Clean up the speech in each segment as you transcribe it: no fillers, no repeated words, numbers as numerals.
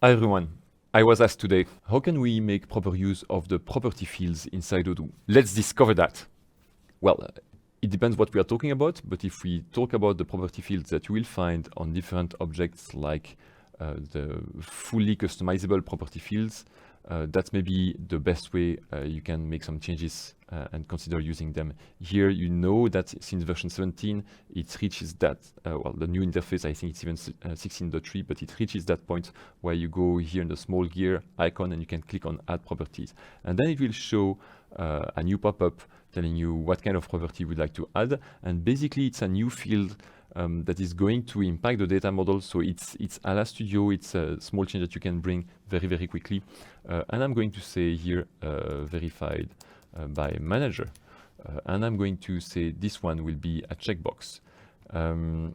Hi everyone. I was asked today, how can we make proper use of the property fields inside Odoo? Let's discover that. Well, it depends what we are talking about, but if we talk about the property fields that you will find on different objects like the fully customizable property fields, that's maybe the best way you can make some changes and consider using them. Here you know that since version 17 it reaches that, well, the new interface, I think it's even 16.3, but it reaches that point where you go here in the small gear icon and you can click on add properties. And then it will show a new pop-up telling you what kind of property you would like to add. And basically it's a new field that is going to impact the data model. So it's a la studio, it's a small change that you can bring very, very quickly. And I'm going to say here, verified by manager. And I'm going to say this one will be a checkbox. And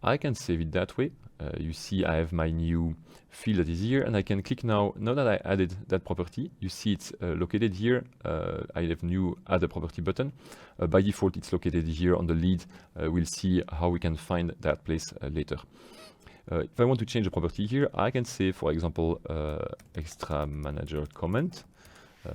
I can save it that way. You see I have my new field that is here, and I can click now that I added that property. You see it's located here. I have new add a property button. By default it's located here on the lead. We'll see how we can find that place later. If I want to change the property here, I can say, for example, extra manager comment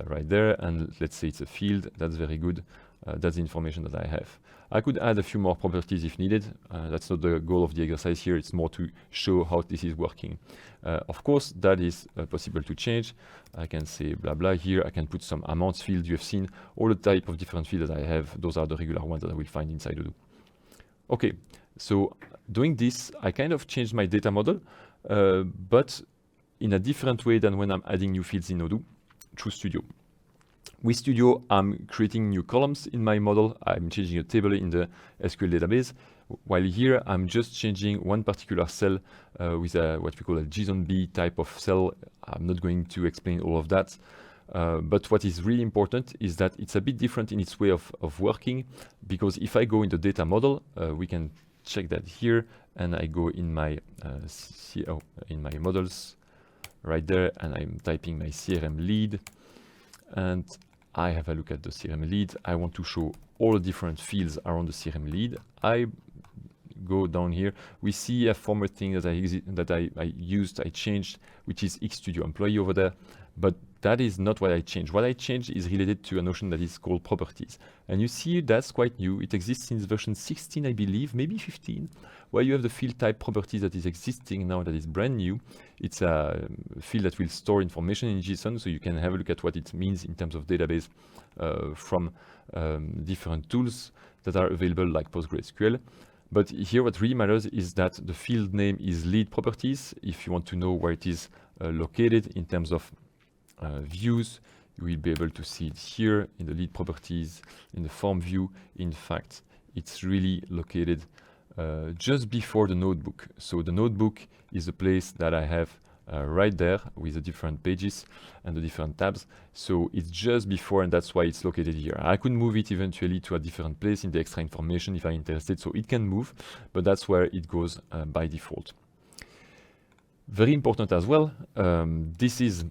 right there, and let's say it's a field. That's very good. That's the information that I have. I could add a few more properties if needed. That's not the goal of the exercise here. It's more to show how this is working. Of course, that is possible to change. I can say blah blah here. I can put some amounts field. You have seen all the type of different fields that I have. Those are the regular ones that I will find inside Odoo. Okay, so doing this, I kind of changed my data model, but in a different way than when I'm adding new fields in Odoo through Studio. With Studio, I'm creating new columns in my model. I'm changing a table in the SQL database. While here, I'm just changing one particular cell with what we call a JSON B type of cell. I'm not going to explain all of that. But what is really important is that it's a bit different in its way of working, because if I go in the data model, we can check that here, and I go in my in my models right there, and I'm typing my CRM lead, and I have a look at the CRM lead. I want to show all the different fields around the CRM lead. I go down here. We see a former thing that I changed, which is XStudio employee over there, but that is not what I changed. What I changed is related to a notion that is called properties. And you see that's quite new. It exists since version 16, I believe, maybe 15, where you have the field type properties that is existing now, that is brand new. It's a field that will store information in JSON, so you can have a look at what it means in terms of database from different tools that are available like PostgreSQL. But here what really matters is that the field name is lead properties. If you want to know where it is located in terms of views, you will be able to see it here in the lead properties, in the form view. In fact, it's really located just before the notebook. So the notebook is a place that I have right there with the different pages and the different tabs. So it's just before, and that's why it's located here. I could move it eventually to a different place in the extra information if I'm interested, so it can move, but that's where it goes by default. Very important as well, this is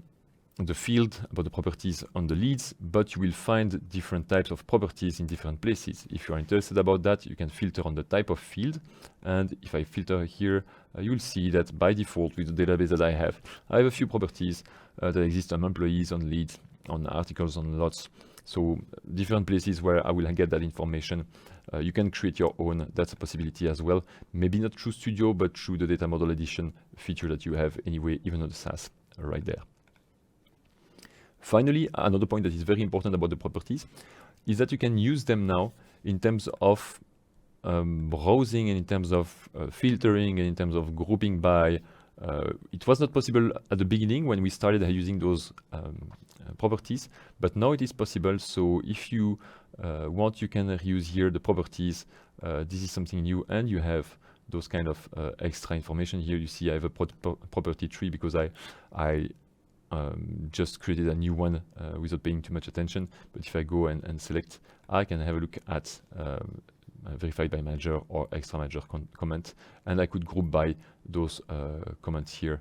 the field about the properties on the leads, but you will find different types of properties in different places. If you are interested about that, you can filter on the type of field. And if I filter here, you will see that by default with the database that I have a few properties that exist on employees, on leads, on articles, on lots. So different places where I will get that information. You can create your own. That's a possibility as well. Maybe not through Studio, but through the data model edition feature that you have anyway, even on the SaaS right there. Finally, another point that is very important about the properties is that you can use them now in terms of browsing and in terms of filtering and in terms of grouping by. It was not possible at the beginning when we started using those properties, but now it is possible. So if you want, you can use here the properties. This is something new, and you have those kind of extra information here. You see I have a property tree because I just created a new one without paying too much attention. But if I go and select, I can have a look at verified by manager or extra manager comment, and I could group by those comments here.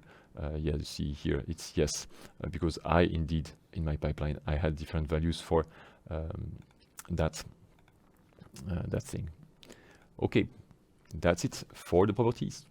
Yeah, you see here it's yes, because I indeed in my pipeline I had different values for that thing. Okay, that's it for the properties.